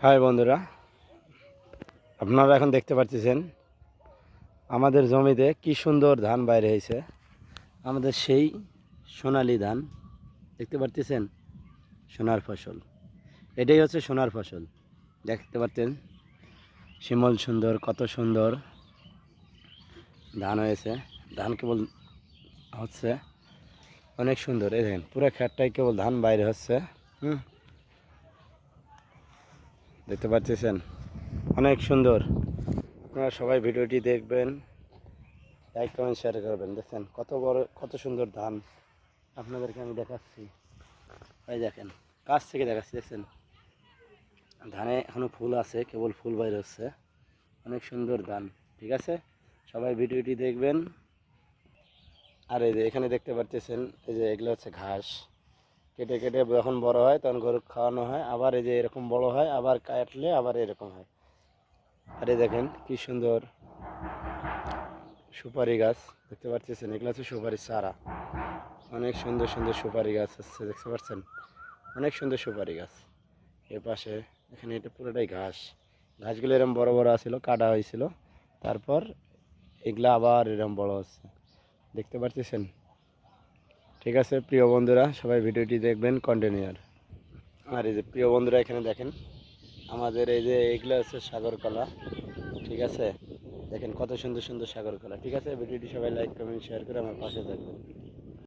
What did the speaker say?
High বন্ধুরা, আপনারা এখন দেখতে পাচ্ছেন আমাদের জমিতে কি সুন্দর ধান বাইরে হয়েছে। আমাদের সেই সোনালী ধান দেখতে পাচ্ছেন, সোনার ফসল। এটাই হচ্ছে সোনার ফসল। দেখতে পাচ্ছেন শিমল সুন্দর, কত সুন্দর ধান হয়েছে। ধান কেবল হচ্ছে অনেক সুন্দর। এই দেখেন পুরো ক্ষেতটাই কেবল ধান বাইরে হচ্ছে। দেখতে পাচ্ছেন অনেক সুন্দর। আপনারা সবাই ভিডিওটি দেখবেন, লাইক কমেন্ট শেয়ার করবেন। দেখেন কত বড়, কত সুন্দর ধান আপনাদেরকে আমি দেখাচ্ছি। এই দেখেন কাছ থেকে দেখাচ্ছি, দেখছেন ধানে এখনো ফুল আছে, কেবল ফুল বাইরে হচ্ছে। অনেক সুন্দর ধান। ঠিক আছে, সবাই ভিডিওটি দেখবেন। আর এই যে এখানে দেখতে পাচ্ছেন, এই যে এগুলো হচ্ছে ঘাস। কেটে কেটে যখন বড় হয় তখন গরু খাওয়ানো হয়, আবার এই যে এরকম বড় হয়, আবার কাটলে আবার এরকম হয়। আর এই দেখেন কি সুন্দর সুপারি গাছ দেখতে পাচ্ছেন, এগুলো হচ্ছে সুপারি চারা। অনেক সুন্দর সুন্দর সুপারি গাছ হচ্ছে, দেখতে পাচ্ছেন অনেক সুন্দর সুপারি গাছ। এর পাশে এখানে এটা পুরোটাই ঘাস। ঘাসগুলো এরকম বড় বড় আছিল, কাটা হয়েছিল, তারপর এগুলা আবার এরকম বড় হচ্ছে, দেখতে পাচ্ছেন। ঠিক আছে প্রিয় বন্ধুরা, সবাই ভিডিওটি দেখবেন কন্টিনিউয়ার। আর এই যে প্রিয় বন্ধুরা এখানে দেখেন আমাদের এই যে এগুলো হচ্ছে সাগর কলা। ঠিক আছে, দেখেন কত সুন্দর সুন্দর সাগর কলা। ঠিক আছে, ভিডিওটি সবাই লাইক কমেন্ট শেয়ার করে আমার পাশে থাকবেন।